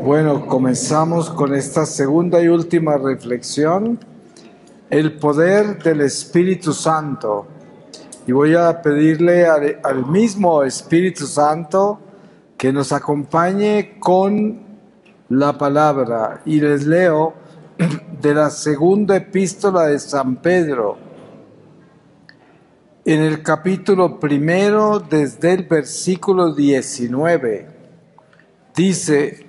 Bueno, comenzamos con esta segunda y última reflexión, el poder del Espíritu Santo. Y voy a pedirle al mismo Espíritu Santo que nos acompañe con la palabra. Y les leo de la segunda epístola de San Pedro, en el capítulo 1, desde el versículo 19. Dice: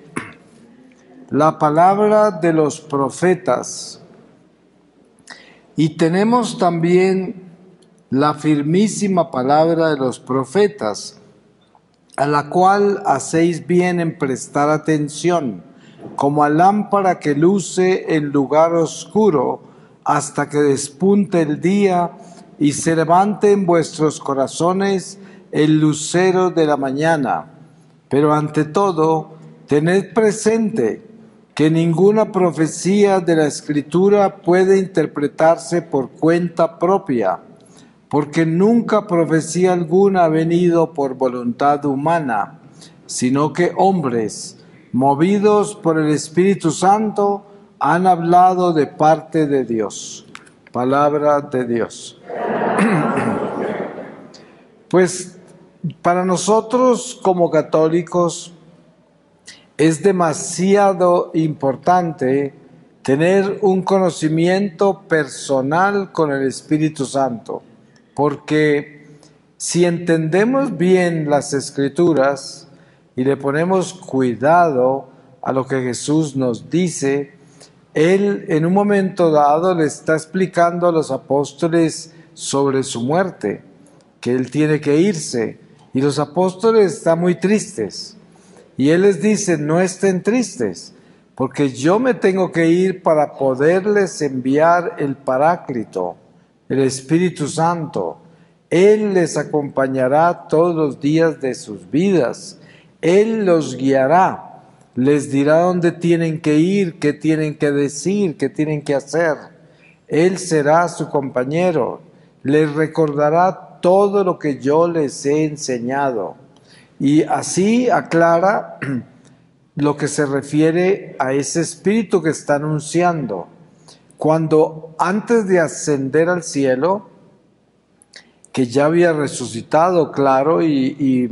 la palabra de los profetas, y tenemos también la firmísima palabra de los profetas, a la cual hacéis bien en prestar atención, como a lámpara que luce en lugar oscuro, hasta que despunte el día y se levante en vuestros corazones el lucero de la mañana. Pero ante todo, tened presente que ninguna profecía de la Escritura puede interpretarse por cuenta propia, porque nunca profecía alguna ha venido por voluntad humana, sino que hombres, movidos por el Espíritu Santo, han hablado de parte de Dios. Palabra de Dios. Pues para nosotros como católicos es demasiado importante tener un conocimiento personal con el Espíritu Santo, porque si entendemos bien las Escrituras y le ponemos cuidado a lo que Jesús nos dice, Él en un momento dado le está explicando a los apóstoles sobre su muerte, que Él tiene que irse, y los apóstoles están muy tristes. Y Él les dice: no estén tristes, porque yo me tengo que ir para poderles enviar el Paráclito, el Espíritu Santo. Él les acompañará todos los días de sus vidas. Él los guiará, les dirá dónde tienen que ir, qué tienen que decir, qué tienen que hacer. Él será su compañero, les recordará todo lo que yo les he enseñado. Y así aclara lo que se refiere a ese espíritu que está anunciando. Cuando antes de ascender al cielo, que ya había resucitado, claro, y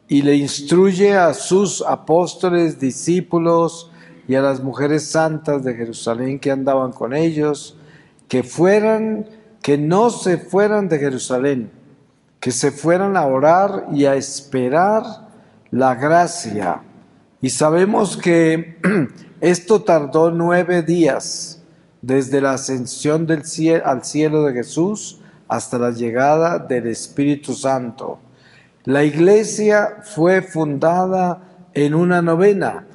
le instruye a sus apóstoles, discípulos y a las mujeres santas de Jerusalén que andaban con ellos, que no se fueran de Jerusalén, que se fueran a orar y a esperar la gracia. Y sabemos que esto tardó 9 días, desde la ascensión al cielo de Jesús hasta la llegada del Espíritu Santo. La iglesia fue fundada en una novena,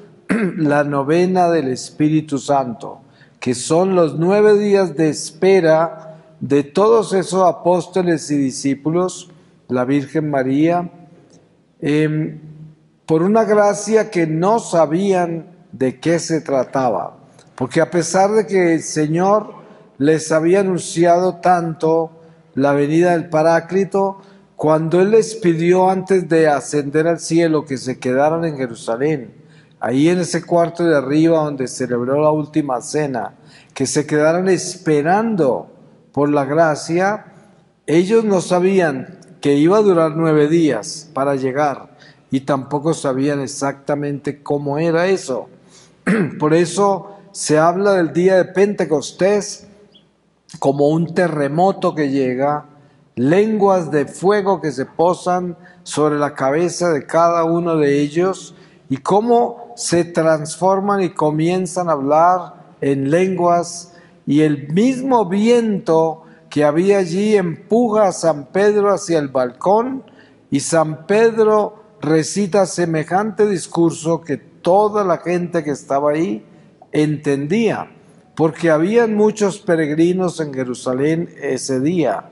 la novena del Espíritu Santo, que son los 9 días de espera de todos esos apóstoles y discípulos, la Virgen María, por una gracia que no sabían de qué se trataba, porque a pesar de que el Señor les había anunciado tanto la venida del Paráclito, cuando Él les pidió antes de ascender al cielo que se quedaran en Jerusalén, ahí en ese cuarto de arriba donde celebró la última cena, que se quedaran esperando por la gracia, ellos no sabían que iba a durar 9 días para llegar, y tampoco sabían exactamente cómo era eso. Por eso se habla del día de Pentecostés como un terremoto que llega, lenguas de fuego que se posan sobre la cabeza de cada uno de ellos, y cómo se transforman y comienzan a hablar en lenguas, y el mismo viento que había allí empuja a San Pedro hacia el balcón, y San Pedro recita semejante discurso que toda la gente que estaba ahí entendía, porque habían muchos peregrinos en Jerusalén ese día,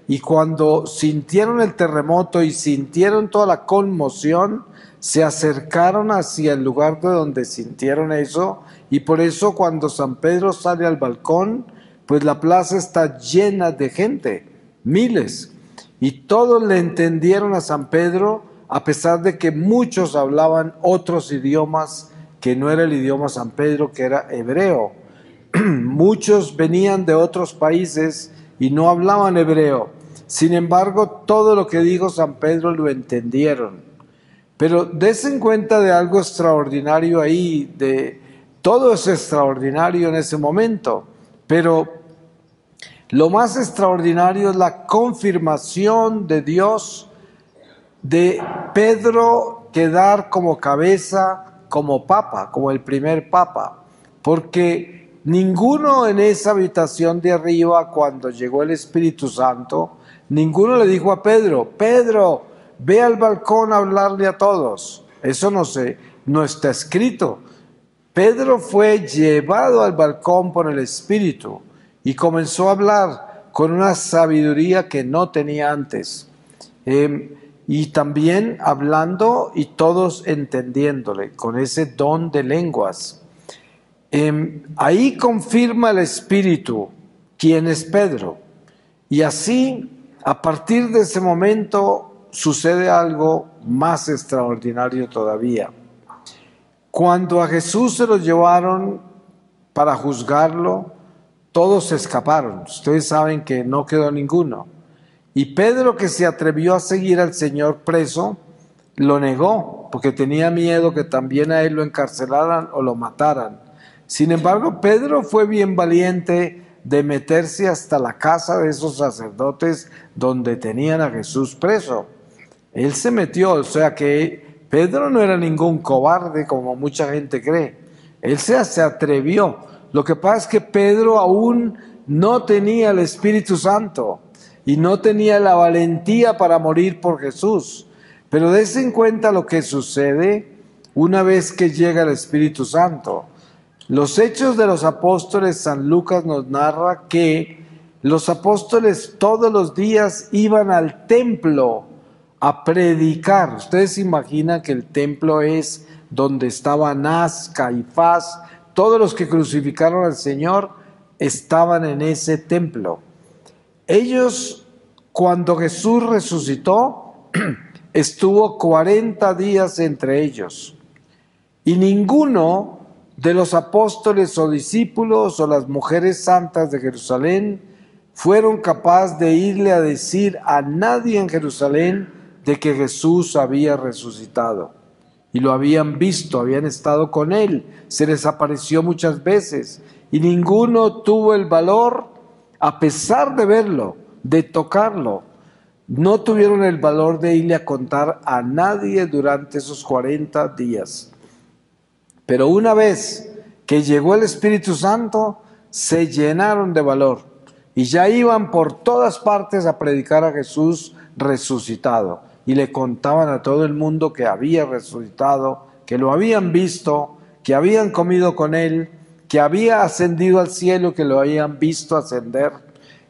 y cuando sintieron el terremoto y sintieron toda la conmoción, se acercaron hacia el lugar de donde sintieron eso, y por eso cuando San Pedro sale al balcón, pues la plaza está llena de gente, miles, y todos le entendieron a San Pedro, a pesar de que muchos hablaban otros idiomas que no era el idioma San Pedro, que era hebreo. Muchos venían de otros países y no hablaban hebreo. Sin embargo, todo lo que dijo San Pedro lo entendieron. Pero desen cuenta de algo extraordinario ahí, todo es extraordinario en ese momento, pero lo más extraordinario es la confirmación de Dios de Pedro quedar como cabeza, como papa, como el primer papa, porque ninguno en esa habitación de arriba, cuando llegó el Espíritu Santo, ninguno le dijo a Pedro: Pedro, ve al balcón a hablarle a todos. Eso no está escrito. Pedro fue llevado al balcón por el Espíritu y comenzó a hablar con una sabiduría que no tenía antes. Y también hablando y todos entendiéndole, con ese don de lenguas. Ahí confirma el Espíritu quién es Pedro. Y así, a partir de ese momento, sucede algo más extraordinario todavía. Cuando a Jesús se lo llevaron para juzgarlo, todos se escaparon. Ustedes saben que no quedó ninguno. Y Pedro, que se atrevió a seguir al Señor preso, lo negó, porque tenía miedo que también a él lo encarcelaran o lo mataran. Sin embargo, Pedro fue bien valiente de meterse hasta la casa de esos sacerdotes donde tenían a Jesús preso. Él se metió, o sea que Pedro no era ningún cobarde como mucha gente cree. Él se atrevió. Lo que pasa es que Pedro aún no tenía el Espíritu Santo y no tenía la valentía para morir por Jesús. Pero dense en cuenta lo que sucede una vez que llega el Espíritu Santo. Los Hechos de los Apóstoles, San Lucas nos narra que los apóstoles todos los días iban al templo a predicar. Ustedes se imaginan que el templo es donde estaba Anás, Caifás, todos los que crucificaron al Señor estaban en ese templo. Ellos, cuando Jesús resucitó, estuvo 40 días entre ellos. Y ninguno de los apóstoles o discípulos o las mujeres santas de Jerusalén fueron capaces de irle a decir a nadie en Jerusalén de que Jesús había resucitado. Y lo habían visto, habían estado con él, se les apareció muchas veces. Y ninguno tuvo el valor, a pesar de verlo, de tocarlo, no tuvieron el valor de irle a contar a nadie durante esos 40 días. Pero una vez que llegó el Espíritu Santo, se llenaron de valor y ya iban por todas partes a predicar a Jesús resucitado. Y le contaban a todo el mundo que había resucitado, que lo habían visto, que habían comido con él, que había ascendido al cielo, que lo habían visto ascender.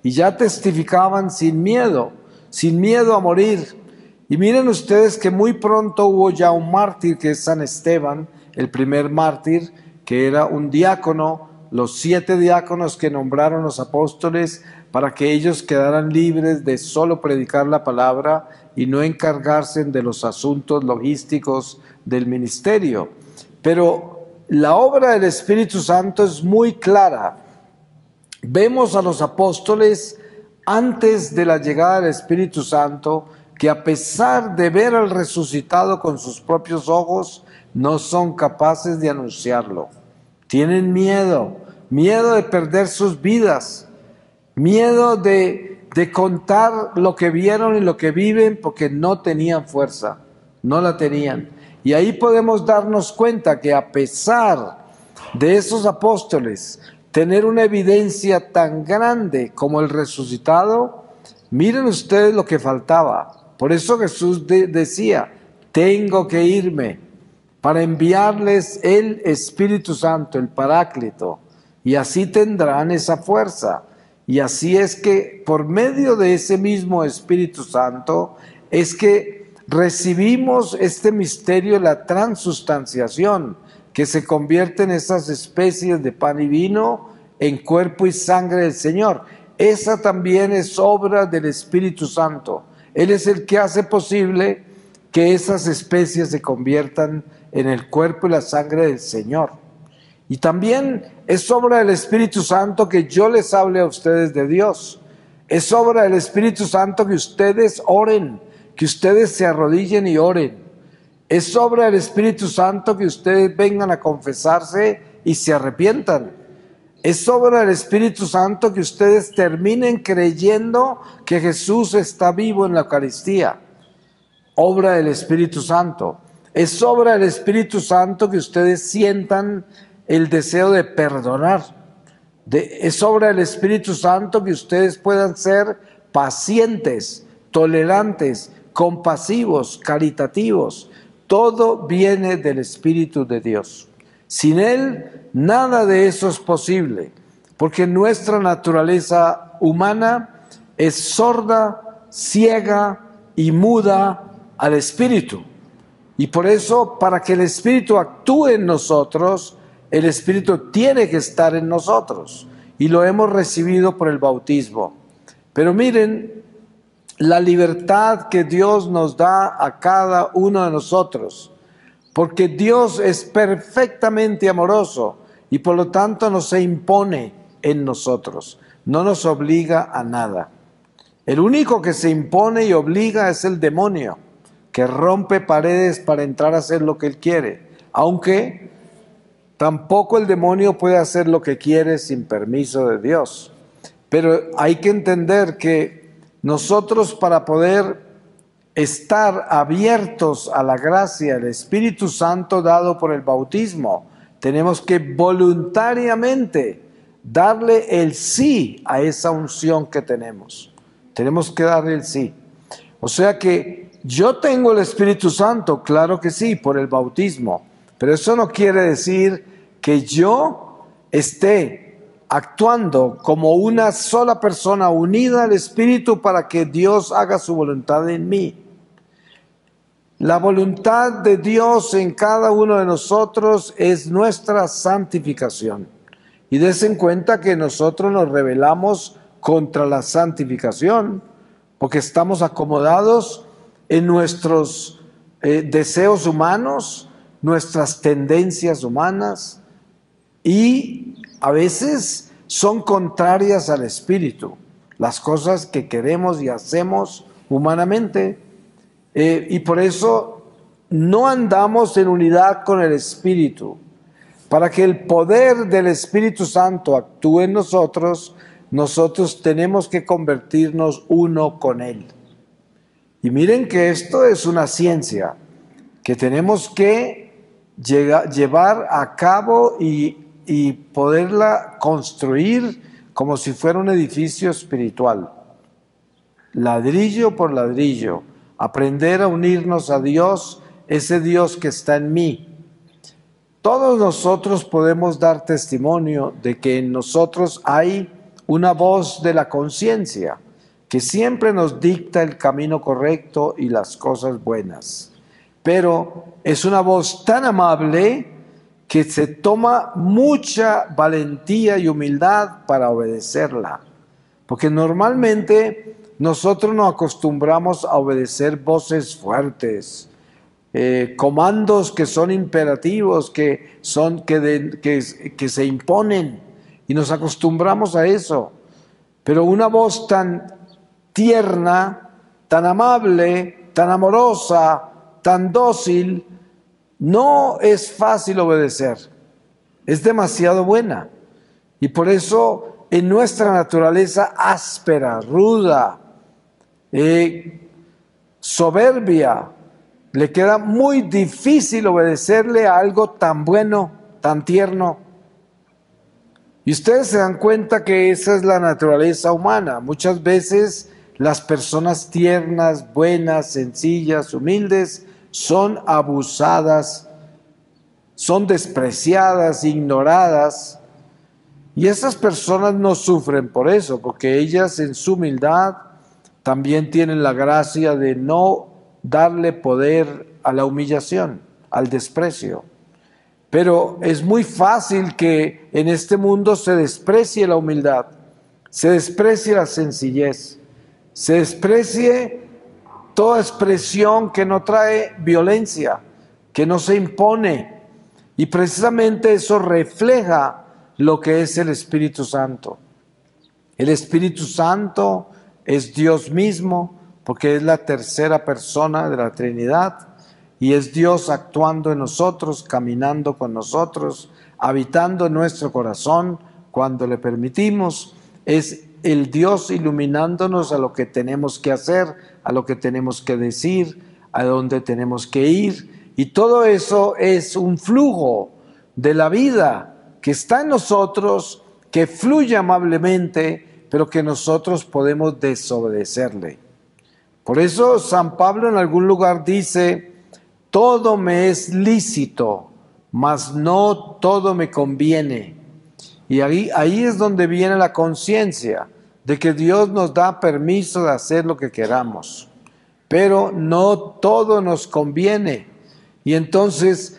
Y ya testificaban sin miedo a morir. Y miren ustedes que muy pronto hubo ya un mártir, que es San Esteban, el primer mártir, que era un diácono, los 7 diáconos que nombraron los apóstoles para que ellos quedaran libres de solo predicar la palabra y no encargarse de los asuntos logísticos del ministerio. Pero la obra del Espíritu Santo es muy clara. Vemos a los apóstoles antes de la llegada del Espíritu Santo que, a pesar de ver al resucitado con sus propios ojos, no son capaces de anunciarlo. Tienen miedo de perder sus vidas, miedo de contar lo que vieron y lo que viven, porque no tenían fuerza, no la tenían. Y ahí podemos darnos cuenta que, a pesar de esos apóstoles tener una evidencia tan grande como el resucitado, miren ustedes lo que faltaba. Por eso Jesús decía: tengo que irme para enviarles el Espíritu Santo, el Paráclito, y así tendrán esa fuerza. Y así es que por medio de ese mismo Espíritu Santo es que recibimos este misterio de la transustanciación, que se convierte en esas especies de pan y vino en cuerpo y sangre del Señor. Esa también es obra del Espíritu Santo. Él es el que hace posible que esas especies se conviertan en el cuerpo y la sangre del Señor. Y también es obra del Espíritu Santo que yo les hable a ustedes de Dios. Es obra del Espíritu Santo que ustedes oren, que ustedes se arrodillen y oren. Es obra del Espíritu Santo que ustedes vengan a confesarse y se arrepientan. Es obra del Espíritu Santo que ustedes terminen creyendo que Jesús está vivo en la Eucaristía. Obra del Espíritu Santo. Es obra del Espíritu Santo que ustedes sientan el deseo de perdonar. Es obra del Espíritu Santo que ustedes puedan ser pacientes, tolerantes, compasivos, caritativos. Todo viene del Espíritu de Dios. Sin Él, nada de eso es posible, porque nuestra naturaleza humana es sorda, ciega y muda al Espíritu. Y por eso, para que el Espíritu actúe en nosotros, el Espíritu tiene que estar en nosotros. Y lo hemos recibido por el bautismo. Pero miren la libertad que Dios nos da a cada uno de nosotros. Porque Dios es perfectamente amoroso y por lo tanto no se impone en nosotros. No nos obliga a nada. El único que se impone y obliga es el demonio, que rompe paredes para entrar a hacer lo que él quiere, aunque tampoco el demonio puede hacer lo que quiere sin permiso de Dios. Pero hay que entender que nosotros, para poder estar abiertos a la gracia del Espíritu Santo dado por el bautismo, tenemos que voluntariamente darle el sí a esa unción que tenemos. Tenemos que darle el sí. O sea que yo tengo el Espíritu Santo, claro que sí, por el bautismo, pero eso no quiere decir que yo esté actuando como una sola persona unida al Espíritu para que Dios haga su voluntad en mí. La voluntad de Dios en cada uno de nosotros es nuestra santificación. Y des en cuenta que nosotros nos rebelamos contra la santificación, porque estamos acomodados en nuestros deseos humanos, nuestras tendencias humanas, y a veces son contrarias al Espíritu, las cosas que queremos y hacemos humanamente, y por eso no andamos en unidad con el Espíritu. Para que el poder del Espíritu Santo actúe en nosotros, nosotros tenemos que convertirnos uno con Él. Y miren que esto es una ciencia que tenemos que llevar a cabo y poderla construir como si fuera un edificio espiritual. Ladrillo por ladrillo, aprender a unirnos a Dios, ese Dios que está en mí. Todos nosotros podemos dar testimonio de que en nosotros hay una voz de la conciencia que siempre nos dicta el camino correcto y las cosas buenas. Pero es una voz tan amable que se toma mucha valentía y humildad para obedecerla. Porque normalmente nosotros nos acostumbramos a obedecer voces fuertes, comandos que son imperativos, que se imponen, y nos acostumbramos a eso. Pero una voz tan tierna, tan amable, tan amorosa, tan dócil, no es fácil obedecer. Es demasiado buena. Y por eso en nuestra naturaleza áspera, ruda, soberbia, le queda muy difícil obedecerle a algo tan bueno, tan tierno. Y ustedes se dan cuenta que esa es la naturaleza humana. Muchas veces las personas tiernas, buenas, sencillas, humildes, son abusadas, son despreciadas, ignoradas. Y esas personas no sufren por eso, porque ellas en su humildad también tienen la gracia de no darle poder a la humillación, al desprecio. Pero es muy fácil que en este mundo se desprecie la humildad, se desprecie la sencillez, se desprecie toda expresión que no trae violencia, que no se impone. Y precisamente eso refleja lo que es el Espíritu Santo. El Espíritu Santo es Dios mismo, porque es la tercera persona de la Trinidad, y es Dios actuando en nosotros, caminando con nosotros, habitando en nuestro corazón cuando le permitimos. Es el Dios iluminándonos a lo que tenemos que hacer, a lo que tenemos que decir, a dónde tenemos que ir. Y todo eso es un flujo de la vida que está en nosotros, que fluye amablemente, pero que nosotros podemos desobedecerle. Por eso San Pablo en algún lugar dice: todo me es lícito, mas no todo me conviene. Y ahí es donde viene la conciencia de que Dios nos da permiso de hacer lo que queramos, pero no todo nos conviene. Y entonces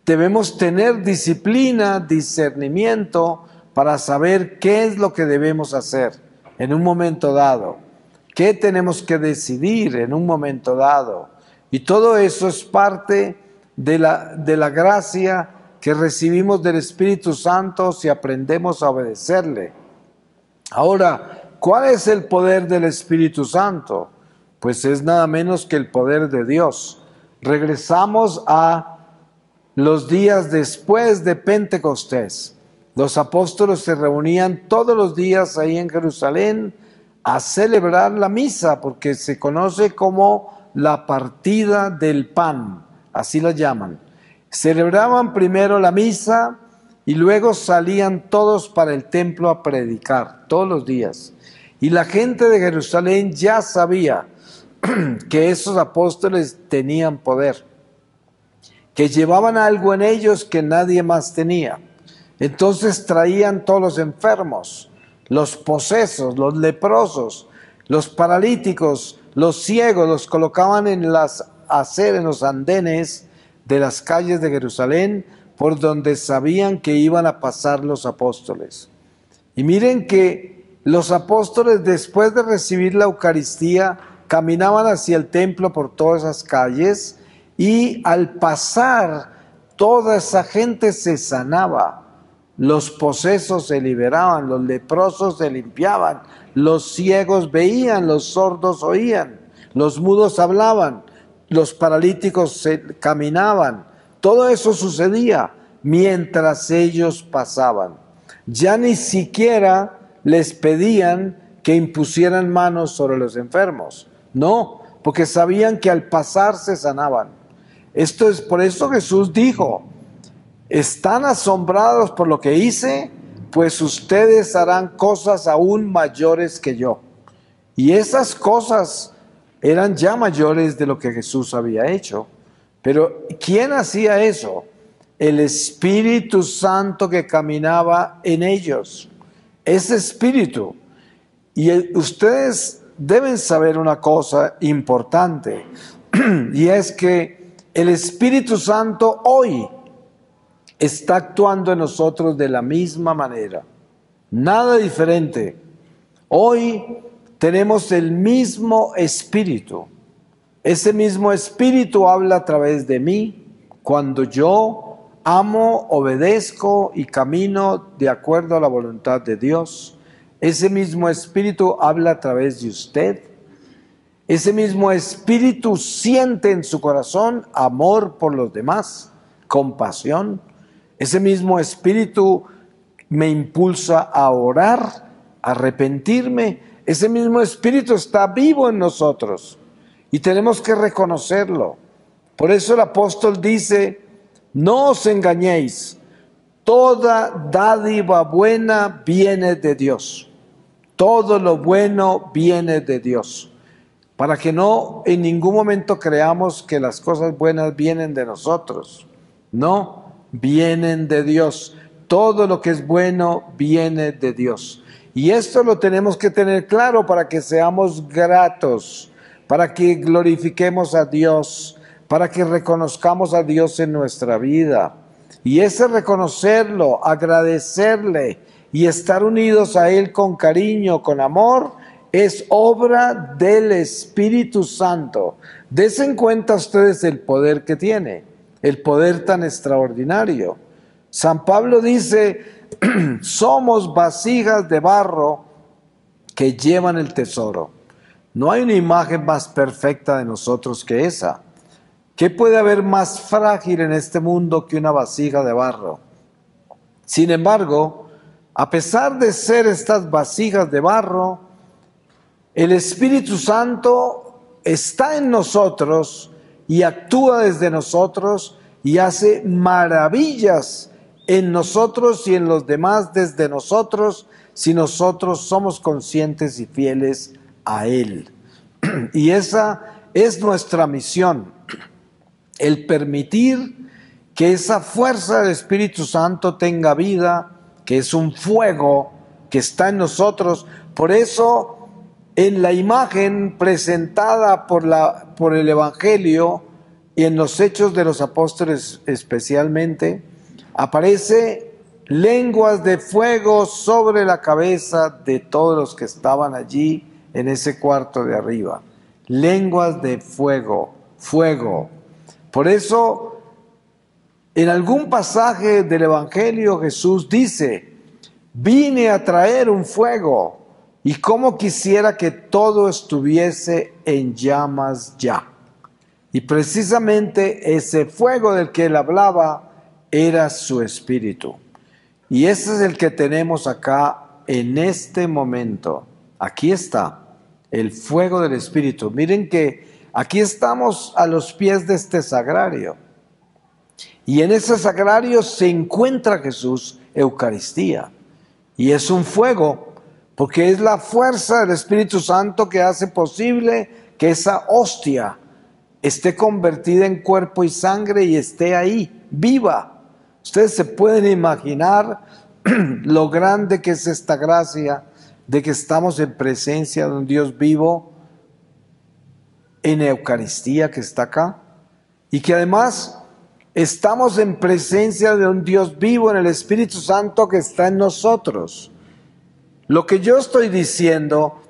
debemos tener disciplina, discernimiento para saber qué es lo que debemos hacer en un momento dado, qué tenemos que decidir en un momento dado. Y todo eso es parte de la gracia que recibimos del Espíritu Santo si aprendemos a obedecerle. Ahora, ¿cuál es el poder del Espíritu Santo? Pues es nada menos que el poder de Dios. Regresamos a los días después de Pentecostés. Los apóstoles se reunían todos los días ahí en Jerusalén a celebrar la misa, porque se conoce como la partida del pan, así la llaman. Celebraban primero la misa y luego salían todos para el templo a predicar, todos los días. Y la gente de Jerusalén ya sabía que esos apóstoles tenían poder, que llevaban algo en ellos que nadie más tenía. Entonces traían todos los enfermos, los posesos, los leprosos, los paralíticos, los ciegos, los colocaban en las aceras, en los andenes de las calles de Jerusalén, por donde sabían que iban a pasar los apóstoles. Y miren que los apóstoles, después de recibir la Eucaristía, caminaban hacia el templo por todas esas calles, y al pasar toda esa gente se sanaba. Los posesos se liberaban, los leprosos se limpiaban, los ciegos veían, los sordos oían, los mudos hablaban, los paralíticos caminaban. Todo eso sucedía mientras ellos pasaban. Ya ni siquiera les pedían que impusieran manos sobre los enfermos. No, porque sabían que al pasar se sanaban. Esto es por eso Jesús dijo: ¿están asombrados por lo que hice? Pues ustedes harán cosas aún mayores que yo. Y esas cosas eran ya mayores de lo que Jesús había hecho. Pero ¿quién hacía eso? El Espíritu Santo que caminaba en ellos. Ese Espíritu. Y ustedes deben saber una cosa importante, y es que el Espíritu Santo hoy está actuando en nosotros de la misma manera, nada diferente. Hoy tenemos el mismo Espíritu. Ese mismo Espíritu habla a través de mí cuando yo amo, obedezco y camino de acuerdo a la voluntad de Dios. Ese mismo Espíritu habla a través de usted. Ese mismo Espíritu siente en su corazón amor por los demás, compasión. Ese mismo Espíritu me impulsa a orar, a arrepentirme. Ese mismo Espíritu está vivo en nosotros y tenemos que reconocerlo. Por eso el apóstol dice: no os engañéis, toda dádiva buena viene de Dios. Todo lo bueno viene de Dios. Para que no en ningún momento creamos que las cosas buenas vienen de nosotros. No, vienen de Dios. Todo lo que es bueno viene de Dios. Y esto lo tenemos que tener claro para que seamos gratos, para que glorifiquemos a Dios, para que reconozcamos a Dios en nuestra vida. Y ese reconocerlo, agradecerle y estar unidos a Él con cariño, con amor, es obra del Espíritu Santo. Desen cuenta ustedes el poder que tiene, el poder tan extraordinario. San Pablo dice, somos vasijas de barro que llevan el tesoro. No hay una imagen más perfecta de nosotros que esa. ¿Qué puede haber más frágil en este mundo que una vasija de barro? Sin embargo, a pesar de ser estas vasijas de barro, el Espíritu Santo está en nosotros y actúa desde nosotros y hace maravillas en nosotros y en los demás desde nosotros, si nosotros somos conscientes y fieles a Él. Y esa es nuestra misión, el permitir que esa fuerza del Espíritu Santo tenga vida, que es un fuego que está en nosotros. Por eso, en la imagen presentada por el Evangelio y en los Hechos de los Apóstoles especialmente, aparece lenguas de fuego sobre la cabeza de todos los que estaban allí en ese cuarto de arriba. Lenguas de fuego, fuego. Por eso, en algún pasaje del Evangelio Jesús dice, vine a traer un fuego y cómo quisiera que todo estuviese en llamas ya. Y precisamente ese fuego del que él hablaba era su espíritu. Y ese es el que tenemos acá en este momento. Aquí está el fuego del espíritu. Miren que aquí estamos a los pies de este sagrario. Y en ese sagrario se encuentra Jesús, Eucaristía. Y es un fuego, porque es la fuerza del Espíritu Santo que hace posible que esa hostia esté convertida en cuerpo y sangre y esté ahí, viva. Ustedes se pueden imaginar lo grande que es esta gracia de que estamos en presencia de un Dios vivo en Eucaristía que está acá, y que además estamos en presencia de un Dios vivo en el Espíritu Santo que está en nosotros. Lo que yo estoy diciendo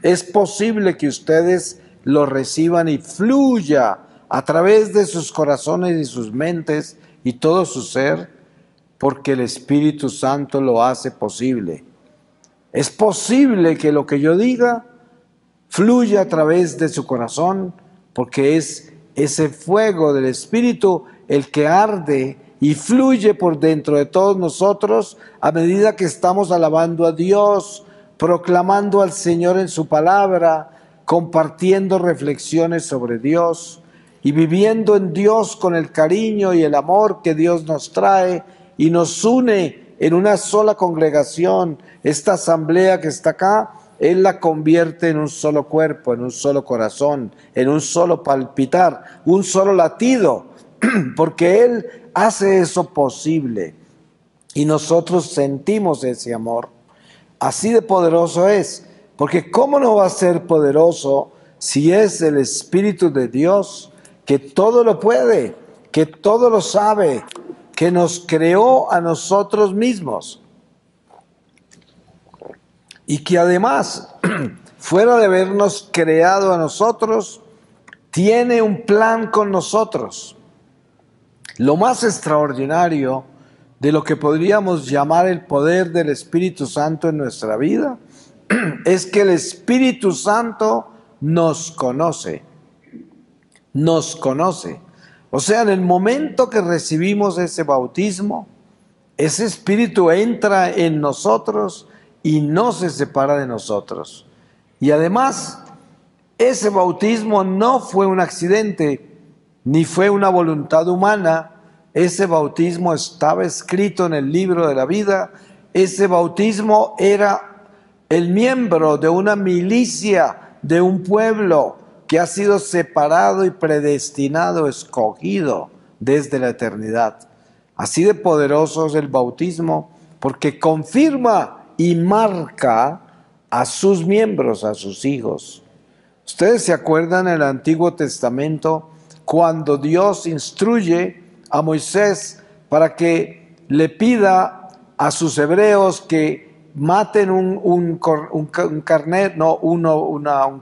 es posible que ustedes lo reciban y fluya a través de sus corazones y sus mentes y todo su ser, porque el Espíritu Santo lo hace posible. Es posible que lo que yo diga fluya a través de su corazón, porque es ese fuego del Espíritu el que arde y fluye por dentro de todos nosotros a medida que estamos alabando a Dios, proclamando al Señor en su palabra, compartiendo reflexiones sobre Dios y viviendo en Dios con el cariño y el amor que Dios nos trae y nos une en una sola congregación. Esta asamblea que está acá, Él la convierte en un solo cuerpo, en un solo corazón, en un solo palpitar, un solo latido, porque Él hace eso posible y nosotros sentimos ese amor. Así de poderoso es, porque ¿cómo no va a ser poderoso si es el Espíritu de Dios que todo lo puede, que todo lo sabe, que nos creó a nosotros mismos? Y que además, fuera de habernos creado a nosotros, tiene un plan con nosotros. Lo más extraordinario de lo que podríamos llamar el poder del Espíritu Santo en nuestra vida es que el Espíritu Santo nos conoce. Nos conoce. O sea, en el momento que recibimos ese bautismo, ese Espíritu entra en nosotros y no se separa de nosotros. Y además, ese bautismo no fue un accidente, ni fue una voluntad humana. Ese bautismo estaba escrito en el libro de la vida. Ese bautismo era el miembro de una milicia, de un pueblo que ha sido separado y predestinado, escogido desde la eternidad. Así de poderoso es el bautismo, porque confirma y marca a sus miembros, a sus hijos. Ustedes se acuerdan en el Antiguo Testamento cuando Dios instruye a Moisés para que le pida a sus hebreos que maten un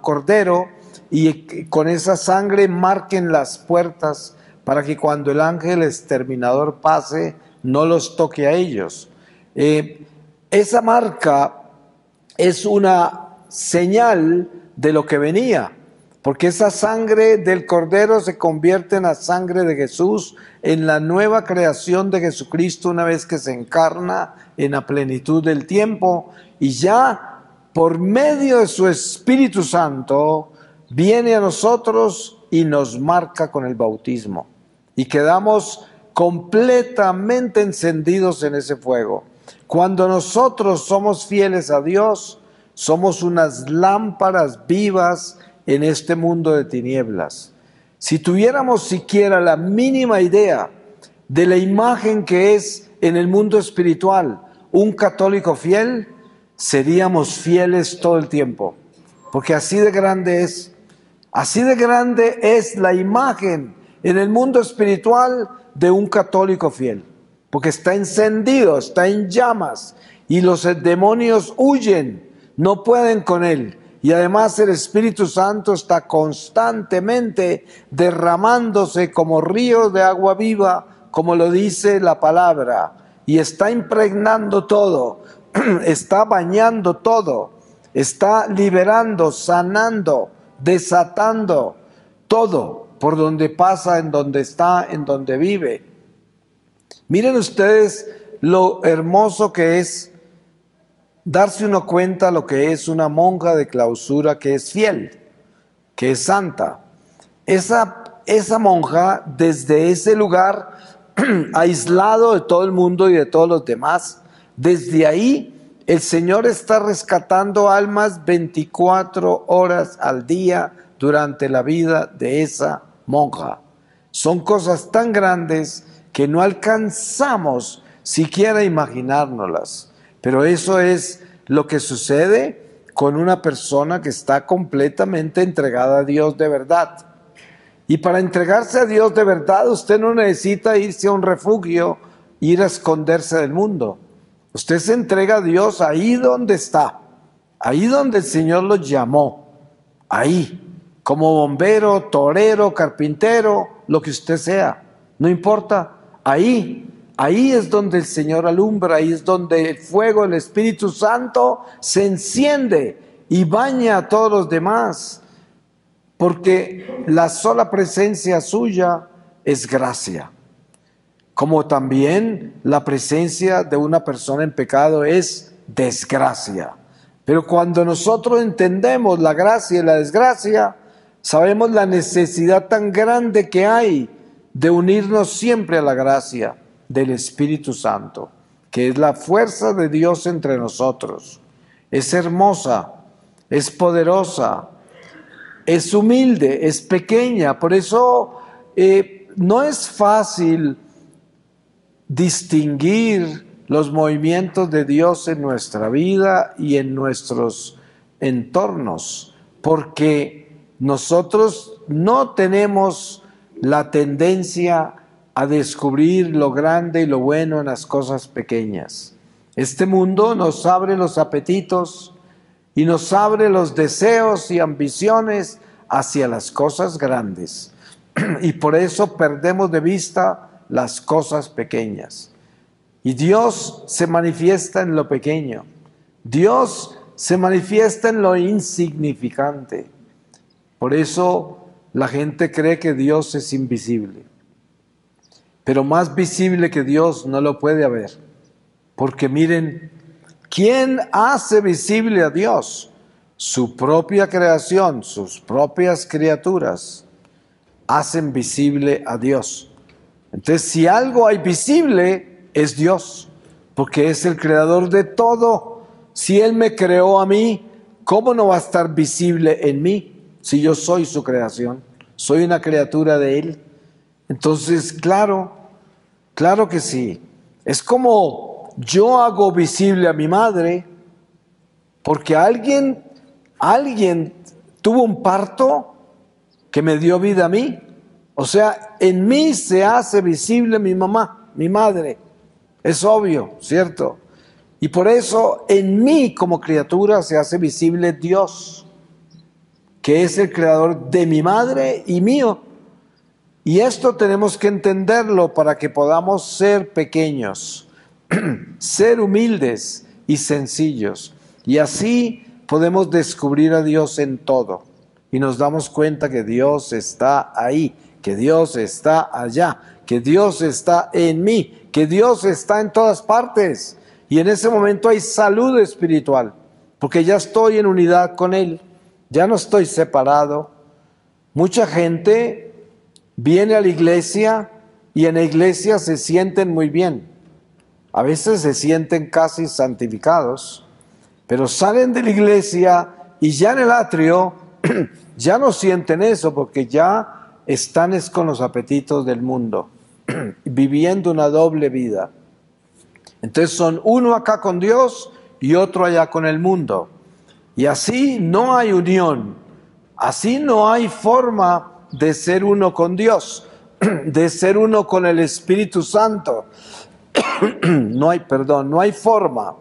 cordero y con esa sangre marquen las puertas para que cuando el ángel exterminador pase no los toque a ellos. Esa marca es una señal de lo que venía, porque esa sangre del cordero se convierte en la sangre de Jesús, en la nueva creación de Jesucristo una vez que se encarna en la plenitud del tiempo, y ya por medio de su Espíritu Santo viene a nosotros y nos marca con el bautismo, y quedamos completamente encendidos en ese fuego. Cuando nosotros somos fieles a Dios, somos unas lámparas vivas en este mundo de tinieblas. Si tuviéramos siquiera la mínima idea de la imagen que es en el mundo espiritual un católico fiel, seríamos fieles todo el tiempo, porque así de grande es la imagen en el mundo espiritual de un católico fiel, porque está encendido, está en llamas, y los demonios huyen, no pueden con él. Y además el Espíritu Santo está constantemente derramándose como río de agua viva, como lo dice la palabra, y está impregnando todo, está bañando todo, está liberando, sanando, desatando todo por donde pasa, en donde está, en donde vive. Miren ustedes lo hermoso que es darse uno cuenta lo que es una monja de clausura que es fiel, que es santa. Esa monja, desde ese lugar aislado de todo el mundo y de todos los demás, desde ahí el Señor está rescatando almas 24 horas al día durante la vida de esa monja. Son cosas tan grandes que no alcanzamos siquiera a imaginárnoslas. Pero eso es lo que sucede con una persona que está completamente entregada a Dios de verdad. Y para entregarse a Dios de verdad, usted no necesita irse a un refugio, ir a esconderse del mundo. Usted se entrega a Dios ahí donde está, ahí donde el Señor lo llamó, ahí, como bombero, torero, carpintero, lo que usted sea, no importa, ahí es donde el Señor alumbra, ahí es donde el fuego del Espíritu Santo se enciende y baña a todos los demás, porque la sola presencia suya es gracia, como también la presencia de una persona en pecado es desgracia. Pero cuando nosotros entendemos la gracia y la desgracia, sabemos la necesidad tan grande que hay de unirnos siempre a la gracia del Espíritu Santo, que es la fuerza de Dios entre nosotros. Es hermosa, es poderosa, es humilde, es pequeña. Por eso no es fácil distinguir los movimientos de Dios en nuestra vida y en nuestros entornos, porque nosotros no tenemos la tendencia a descubrir lo grande y lo bueno en las cosas pequeñas. Este mundo nos abre los apetitos y nos abre los deseos y ambiciones hacia las cosas grandes. Y por eso perdemos de vista las cosas pequeñas. Y Dios se manifiesta en lo pequeño. Dios se manifiesta en lo insignificante. Por eso la gente cree que Dios es invisible. Pero más visible que Dios no lo puede haber. Porque miren, ¿quién hace visible a Dios? Su propia creación, sus propias criaturas hacen visible a Dios. Entonces, si algo hay visible, es Dios, porque es el creador de todo. Si Él me creó a mí, ¿cómo no va a estar visible en mí si yo soy su creación? Soy una criatura de Él. Entonces, claro que sí. Es como yo hago visible a mi madre, porque alguien tuvo un parto que me dio vida a mí. O sea, en mí se hace visible mi mamá, mi madre. Es obvio, ¿cierto? Y por eso en mí como criatura se hace visible Dios, que es el creador de mi madre y mío. Y esto tenemos que entenderlo para que podamos ser pequeños, ser humildes y sencillos. Y así podemos descubrir a Dios en todo. Y nos damos cuenta que Dios está ahí, que Dios está allá, que Dios está en mí, que Dios está en todas partes. Y en ese momento hay salud espiritual, porque ya estoy en unidad con Él, ya no estoy separado. Mucha gente viene a la iglesia y en la iglesia se sienten muy bien. A veces se sienten casi santificados, pero salen de la iglesia y ya en el atrio ya no sienten eso porque ya están con los apetitos del mundo, viviendo una doble vida. Entonces son uno acá con Dios y otro allá con el mundo. Y así no hay unión, así no hay forma de ser uno con Dios, de ser uno con el Espíritu Santo. No hay forma.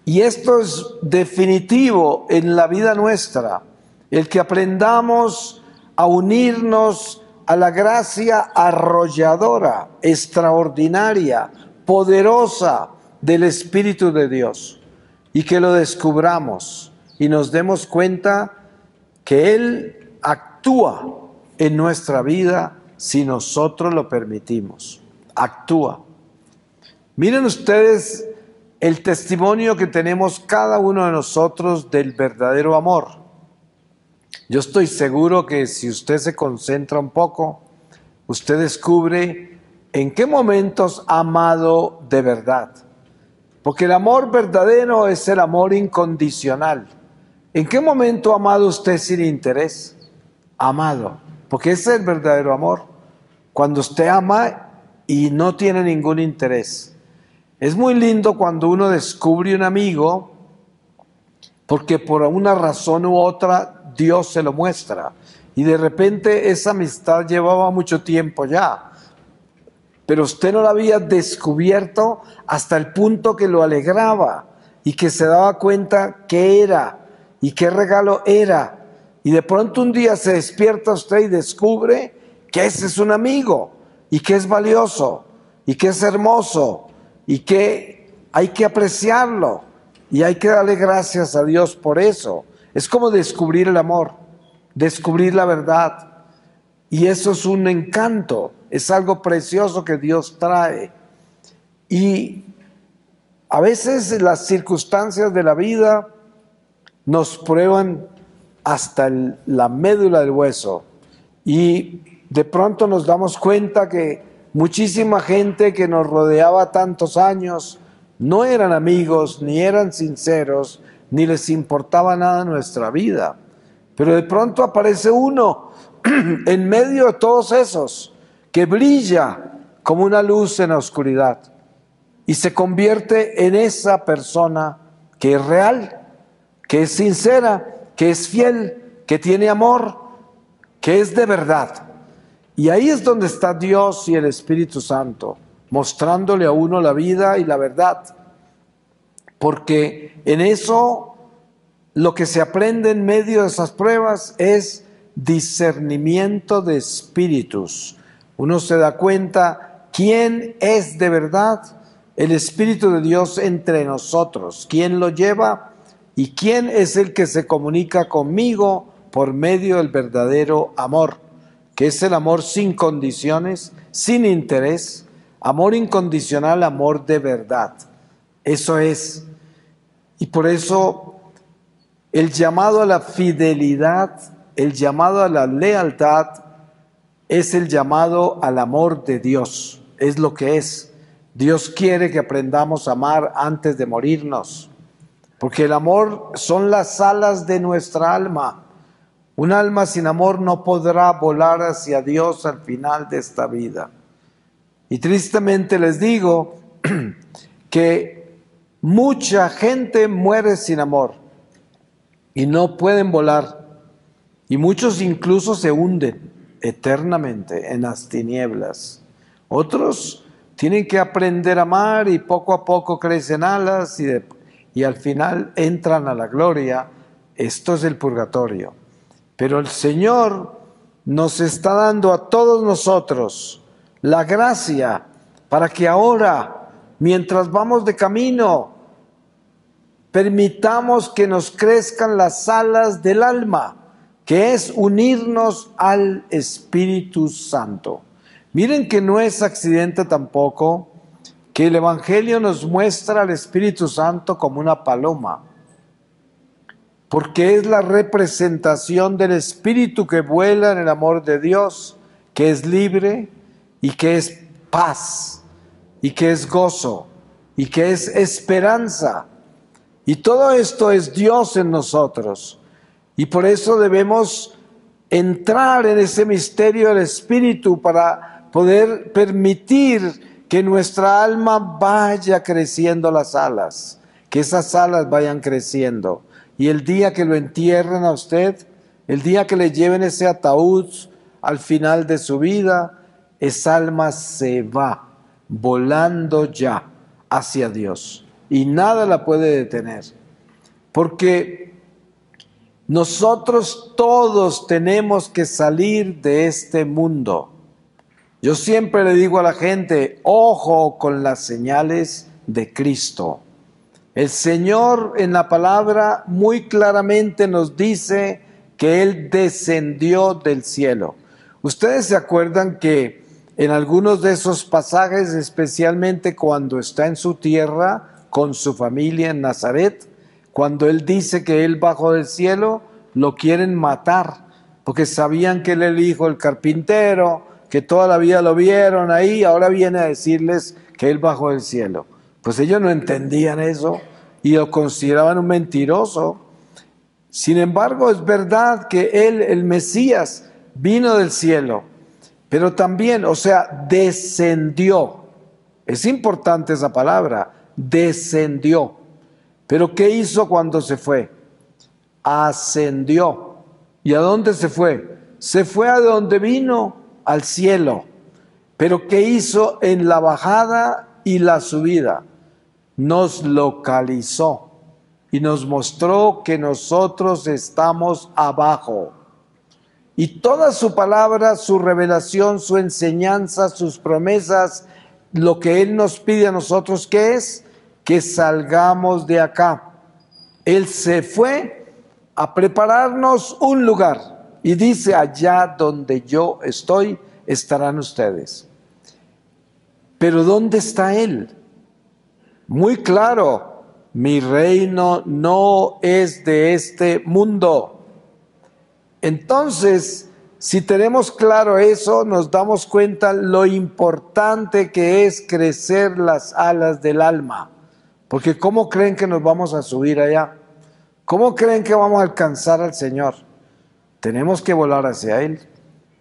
Y esto es definitivo en la vida nuestra, el que aprendamos a unirnos a la gracia arrolladora, extraordinaria, poderosa del Espíritu de Dios, y que lo descubramos y nos demos cuenta que Él actúa en nuestra vida si nosotros lo permitimos. Actúa. Miren ustedes el testimonio que tenemos cada uno de nosotros del verdadero amor. Yo estoy seguro que si usted se concentra un poco, usted descubre en qué momentos ha amado de verdad. Porque el amor verdadero es el amor incondicional. ¿En qué momento ha amado usted sin interés? Amado, porque ese es el verdadero amor. Cuando usted ama y no tiene ningún interés. Es muy lindo cuando uno descubre un amigo, porque por una razón u otra Dios se lo muestra. Y de repente esa amistad llevaba mucho tiempo ya, pero usted no la había descubierto hasta el punto que lo alegraba y que se daba cuenta qué era y qué regalo era. Y de pronto un día se despierta usted y descubre que ese es un amigo y que es valioso y que es hermoso y que hay que apreciarlo y hay que darle gracias a Dios por eso. Es como descubrir el amor, descubrir la verdad. Y eso es un encanto, es algo precioso que Dios trae. Y a veces las circunstancias de la vida nos prueban hasta la médula del hueso. Y de pronto nos damos cuenta que muchísima gente que nos rodeaba tantos años no eran amigos, ni eran sinceros, ni les importaba nada nuestra vida. Pero de pronto aparece uno en medio de todos esos que brilla como una luz en la oscuridad y se convierte en esa persona que es real, que es sincera, que es fiel, que tiene amor, que es de verdad. Y ahí es donde está Dios y el Espíritu Santo, mostrándole a uno la vida y la verdad. Porque en eso lo que se aprende en medio de esas pruebas es discernimiento de espíritus. Uno se da cuenta quién es de verdad el Espíritu de Dios entre nosotros, quién lo lleva y quién es el que se comunica conmigo por medio del verdadero amor, que es el amor sin condiciones, sin interés, amor incondicional, amor de verdad. Eso es. Y por eso el llamado a la fidelidad, el llamado a la lealtad, es el llamado al amor de Dios. Es lo que es. Dios quiere que aprendamos a amar antes de morirnos. Porque el amor son las alas de nuestra alma. Un alma sin amor no podrá volar hacia Dios al final de esta vida. Y tristemente les digo que mucha gente muere sin amor y no pueden volar. Y muchos incluso se hunden eternamente en las tinieblas. Otros tienen que aprender a amar y poco a poco crecen alas y al final entran a la gloria. Esto es el purgatorio. Pero el Señor nos está dando a todos nosotros la gracia para que ahora, mientras vamos de camino, permitamos que nos crezcan las alas del alma, que es unirnos al Espíritu Santo. Miren que no es accidente tampoco que el Evangelio nos muestra al Espíritu Santo como una paloma, porque es la representación del Espíritu que vuela en el amor de Dios, que es libre y que es paz y que es gozo y que es esperanza. Y todo esto es Dios en nosotros. Y por eso debemos entrar en ese misterio del Espíritu para poder permitir que nuestra alma vaya creciendo las alas, que esas alas vayan creciendo. Y el día que lo entierren a usted, el día que le lleven ese ataúd al final de su vida, esa alma se va volando ya hacia Dios. Y nada la puede detener. Porque nosotros todos tenemos que salir de este mundo. Yo siempre le digo a la gente, ojo con las señales de Cristo. El Señor en la palabra muy claramente nos dice que Él descendió del cielo. Ustedes se acuerdan que en algunos de esos pasajes, especialmente cuando está en su tierra con su familia en Nazaret, cuando Él dice que Él bajó del cielo, lo quieren matar, porque sabían que Él era el hijo del carpintero, que toda la vida lo vieron ahí, ahora viene a decirles que Él bajó del cielo. Pues ellos no entendían eso y lo consideraban un mentiroso. Sin embargo, es verdad que Él, el Mesías, vino del cielo, pero también, o sea, descendió. Es importante esa palabra, descendió. Pero ¿qué hizo cuando se fue? Ascendió. ¿Y a dónde se fue? Se fue a donde vino, al cielo. Pero ¿qué hizo en la bajada y la subida? Nos localizó y nos mostró que nosotros estamos abajo. Y toda su palabra, su revelación, su enseñanza, sus promesas, lo que Él nos pide a nosotros, ¿qué es? Que salgamos de acá. Él se fue a prepararnos un lugar y dice, allá donde yo estoy, estarán ustedes. Pero ¿dónde está Él? Muy claro, mi reino no es de este mundo. Entonces, si tenemos claro eso, nos damos cuenta lo importante que es crecer las alas del alma. Porque ¿cómo creen que nos vamos a subir allá? ¿Cómo creen que vamos a alcanzar al Señor? Tenemos que volar hacia Él.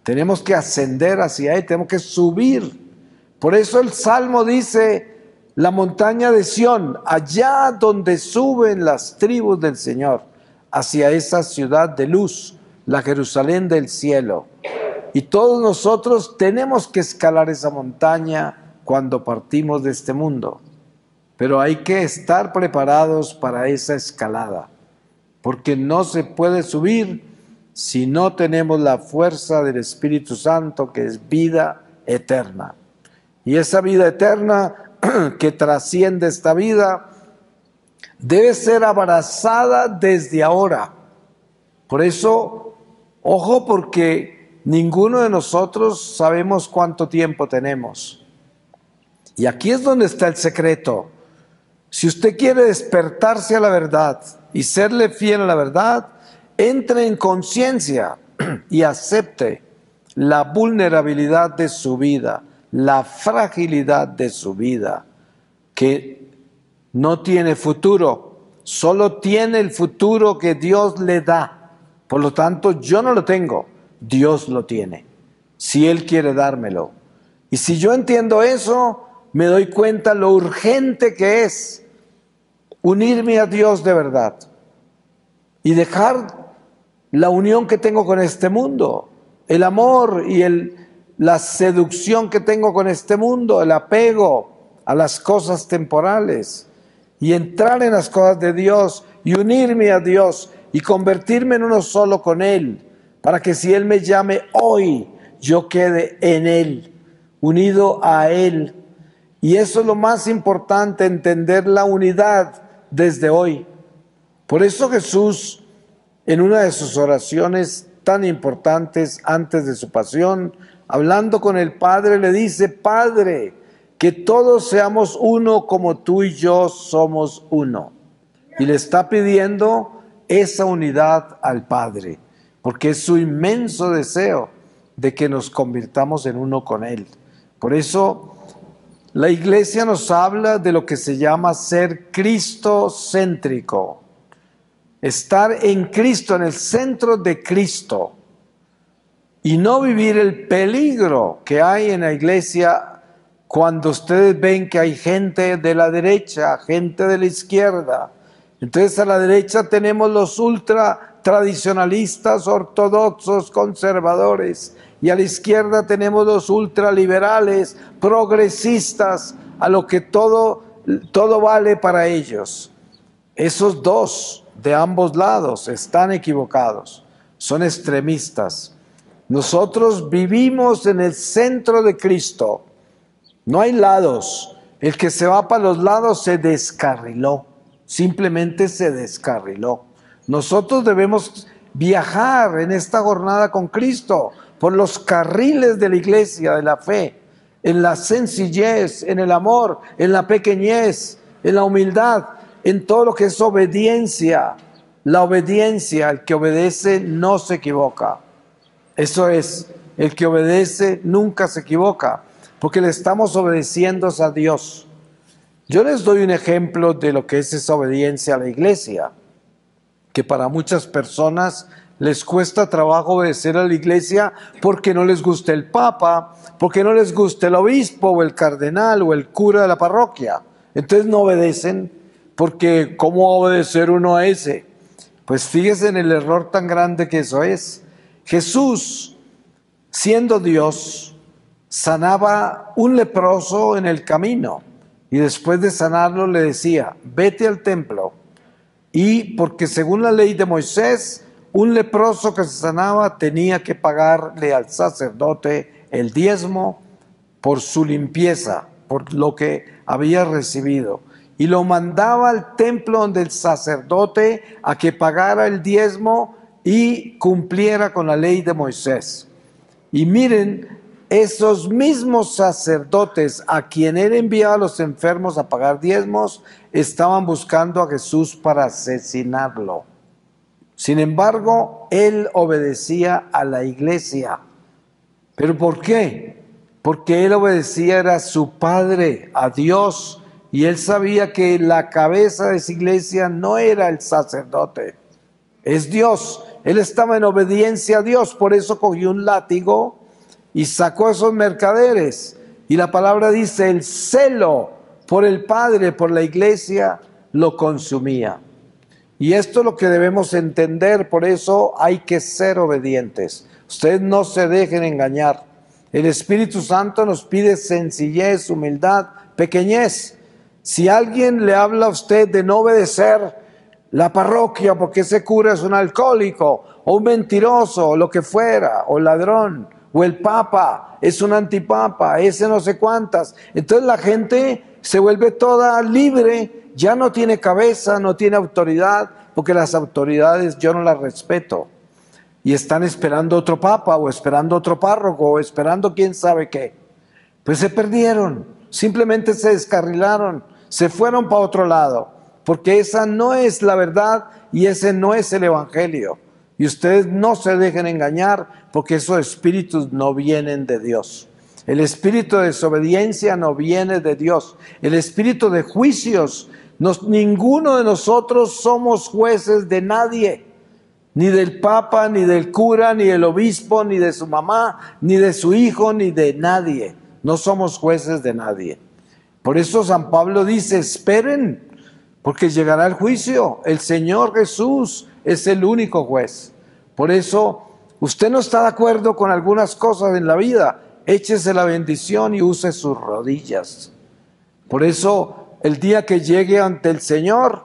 Tenemos que ascender hacia Él. Tenemos que subir. Por eso el Salmo dice, la montaña de Sión, allá donde suben las tribus del Señor, hacia esa ciudad de luz, la Jerusalén del cielo. Y todos nosotros tenemos que escalar esa montaña cuando partimos de este mundo. Pero hay que estar preparados para esa escalada, porque no se puede subir si no tenemos la fuerza del Espíritu Santo, que es vida eterna. Y esa vida eterna que trasciende esta vida debe ser abrazada desde ahora. Por eso, ojo, porque ninguno de nosotros sabemos cuánto tiempo tenemos. Y aquí es donde está el secreto. Si usted quiere despertarse a la verdad y serle fiel a la verdad, entre en conciencia y acepte la vulnerabilidad de su vida, la fragilidad de su vida, que no tiene futuro, solo tiene el futuro que Dios le da. Por lo tanto, yo no lo tengo, Dios lo tiene, si Él quiere dármelo. Y si yo entiendo eso, me doy cuenta lo urgente que es unirme a Dios de verdad y dejar la unión que tengo con este mundo, el amor y la seducción que tengo con este mundo, el apego a las cosas temporales, y entrar en las cosas de Dios y unirme a Dios y convertirme en uno solo con Él, para que si Él me llame hoy, yo quede en Él, unido a Él. Y eso es lo más importante, entender la unidad desde hoy. Por eso Jesús, en una de sus oraciones tan importantes antes de su pasión, hablando con el Padre, le dice: Padre, que todos seamos uno como tú y yo somos uno. Y le está pidiendo esa unidad al Padre, porque es su inmenso deseo de que nos convirtamos en uno con Él. Por eso la Iglesia nos habla de lo que se llama ser cristocéntrico. Estar en Cristo, en el centro de Cristo, y no vivir el peligro que hay en la Iglesia cuando ustedes ven que hay gente de la derecha, gente de la izquierda. Entonces a la derecha tenemos los ultra tradicionalistas, ortodoxos, conservadores, y a la izquierda tenemos los ultraliberales, progresistas, a lo que todo vale para ellos. Esos dos de ambos lados están equivocados, son extremistas. Nosotros vivimos en el centro de Cristo, no hay lados. El que se va para los lados se descarriló, simplemente se descarriló. Nosotros debemos viajar en esta jornada con Cristo por los carriles de la iglesia, de la fe, en la sencillez, en el amor, en la pequeñez, en la humildad, en todo lo que es obediencia. La obediencia, el que obedece no se equivoca. Eso es, el que obedece nunca se equivoca, porque le estamos obedeciendo a Dios. Yo les doy un ejemplo de lo que es esa obediencia a la iglesia, que para muchas personas les cuesta trabajo obedecer a la iglesia porque no les gusta el papa, porque no les gusta el obispo o el cardenal o el cura de la parroquia. Entonces no obedecen, porque ¿cómo obedecer uno a ese? Pues fíjese en el error tan grande que eso es. Jesús, siendo Dios, sanaba un leproso en el camino y después de sanarlo le decía: vete al templo. Y porque según la ley de Moisés, un leproso que se sanaba tenía que pagarle al sacerdote el diezmo por su limpieza, por lo que había recibido. Y lo mandaba al templo donde el sacerdote a que pagara el diezmo y cumpliera con la ley de Moisés. Y miren, esos mismos sacerdotes a quien él enviaba a los enfermos a pagar diezmos, estaban buscando a Jesús para asesinarlo. Sin embargo, él obedecía a la iglesia. ¿Pero por qué? Porque él obedecía a su Padre, a Dios, y él sabía que la cabeza de esa iglesia no era el sacerdote, es Dios. Él estaba en obediencia a Dios, por eso cogió un látigo y sacó a esos mercaderes. Y la palabra dice: el celo por el Padre, por la iglesia, lo consumía. Y esto es lo que debemos entender, por eso hay que ser obedientes. Ustedes no se dejen engañar. El Espíritu Santo nos pide sencillez, humildad, pequeñez. Si alguien le habla a usted de no obedecer la parroquia porque ese cura es un alcohólico o un mentiroso o lo que fuera, o ladrón, o el papa es un antipapa, ese no sé cuántas, entonces la gente se vuelve toda libre, ya no tiene cabeza, no tiene autoridad, porque las autoridades yo no las respeto, y están esperando otro papa o esperando otro párroco o esperando quién sabe qué. Pues se perdieron, simplemente se descarrilaron, se fueron para otro lado, porque esa no es la verdad y ese no es el evangelio. Y ustedes no se dejen engañar, porque esos espíritus no vienen de Dios. El espíritu de desobediencia no viene de Dios. El espíritu de juicios, ninguno de nosotros somos jueces de nadie, ni del papa, ni del cura, ni del obispo, ni de su mamá, ni de su hijo, ni de nadie. No somos jueces de nadie. Por eso San Pablo dice: esperen, porque llegará el juicio. El Señor Jesús es el único juez. Por eso, usted no está de acuerdo con algunas cosas en la vida, échese la bendición y use sus rodillas. Por eso, el día que llegue ante el Señor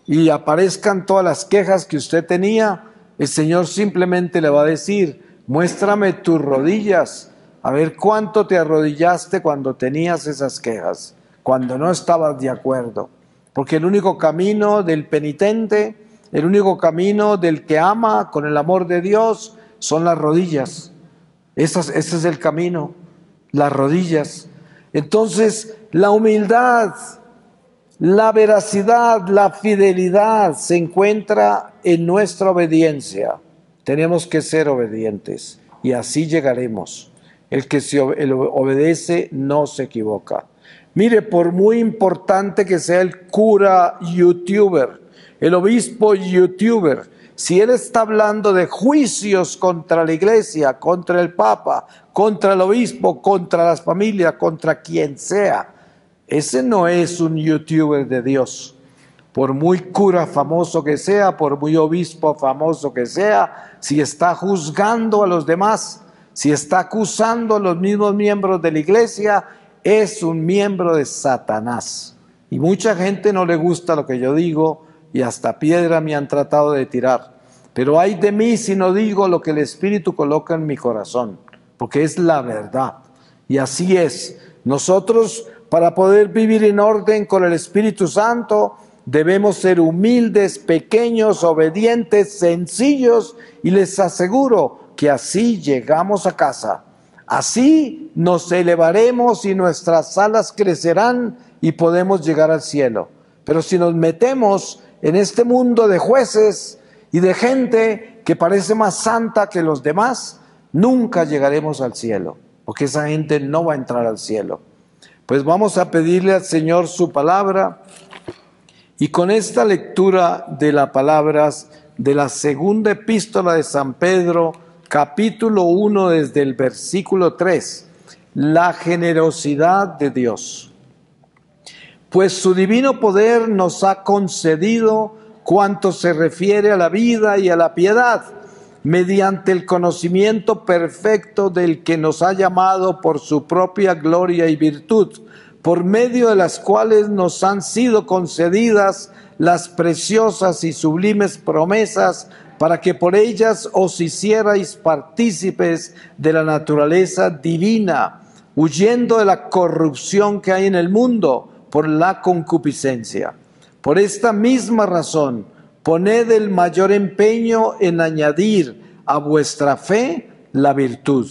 y aparezcan todas las quejas que usted tenía, el Señor simplemente le va a decir: muéstrame tus rodillas, a ver cuánto te arrodillaste cuando tenías esas quejas, cuando no estabas de acuerdo. Porque el único camino del penitente, el único camino del que ama con el amor de Dios, son las rodillas. Ese es el camino, las rodillas. Entonces, la humildad, la veracidad, la fidelidad se encuentra en nuestra obediencia. Tenemos que ser obedientes y así llegaremos. El que obedece no se equivoca. Mire, por muy importante que sea el cura youtuber, el obispo youtuber, si él está hablando de juicios contra la iglesia, contra el papa, contra el obispo, contra las familias, contra quien sea, ese no es un youtuber de Dios. Por muy cura famoso que sea, por muy obispo famoso que sea, si está juzgando a los demás, si está acusando a los mismos miembros de la iglesia, es un miembro de Satanás. Y mucha gente no le gusta lo que yo digo y hasta piedra me han tratado de tirar. Pero ay de mí si no digo lo que el Espíritu coloca en mi corazón, porque es la verdad. Y así es. Nosotros, para poder vivir en orden con el Espíritu Santo, debemos ser humildes, pequeños, obedientes, sencillos, y les aseguro que así llegamos a casa. Así nos elevaremos y nuestras alas crecerán y podemos llegar al cielo. Pero si nos metemos en este mundo de jueces y de gente que parece más santa que los demás, nunca llegaremos al cielo, porque esa gente no va a entrar al cielo. Pues vamos a pedirle al Señor su palabra, y con esta lectura de las palabras de la segunda epístola de San Pedro, capítulo 1, desde el versículo 3, la generosidad de Dios. Pues su divino poder nos ha concedido cuanto se refiere a la vida y a la piedad, mediante el conocimiento perfecto del que nos ha llamado por su propia gloria y virtud, por medio de las cuales nos han sido concedidas las preciosas y sublimes promesas, para que por ellas os hicierais partícipes de la naturaleza divina, huyendo de la corrupción que hay en el mundo por la concupiscencia. Por esta misma razón, poned el mayor empeño en añadir a vuestra fe la virtud,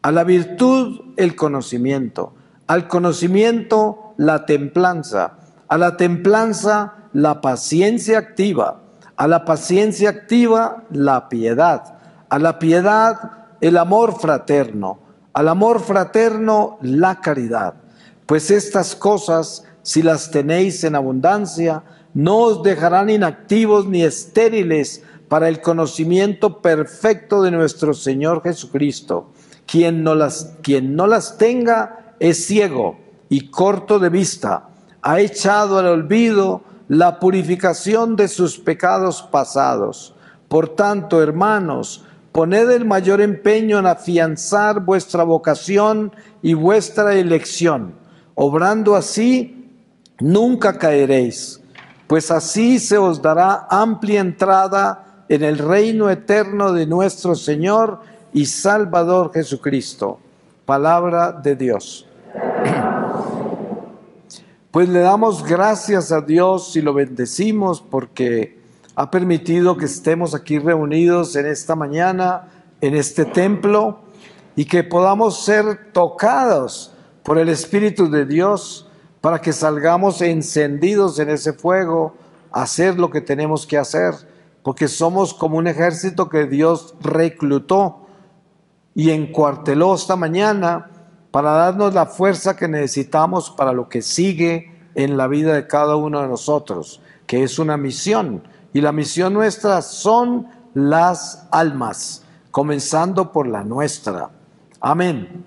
a la virtud el conocimiento, al conocimiento la templanza, a la templanza la paciencia activa, a la paciencia activa la piedad, a la piedad el amor fraterno, al amor fraterno la caridad. Pues estas cosas, si las tenéis en abundancia, no os dejarán inactivos ni estériles para el conocimiento perfecto de nuestro Señor Jesucristo. Quien no las tenga es ciego y corto de vista, ha echado al olvido la purificación de sus pecados pasados. Por tanto, hermanos, poned el mayor empeño en afianzar vuestra vocación y vuestra elección. Obrando así, nunca caeréis, pues así se os dará amplia entrada en el reino eterno de nuestro Señor y Salvador Jesucristo. Palabra de Dios. Pues le damos gracias a Dios y lo bendecimos porque ha permitido que estemos aquí reunidos en esta mañana, en este templo, y que podamos ser tocados por el Espíritu de Dios para que salgamos encendidos en ese fuego a hacer lo que tenemos que hacer, porque somos como un ejército que Dios reclutó y encuarteló esta mañana para darnos la fuerza que necesitamos para lo que sigue en la vida de cada uno de nosotros, que es una misión. Y la misión nuestra son las almas, comenzando por la nuestra. Amén.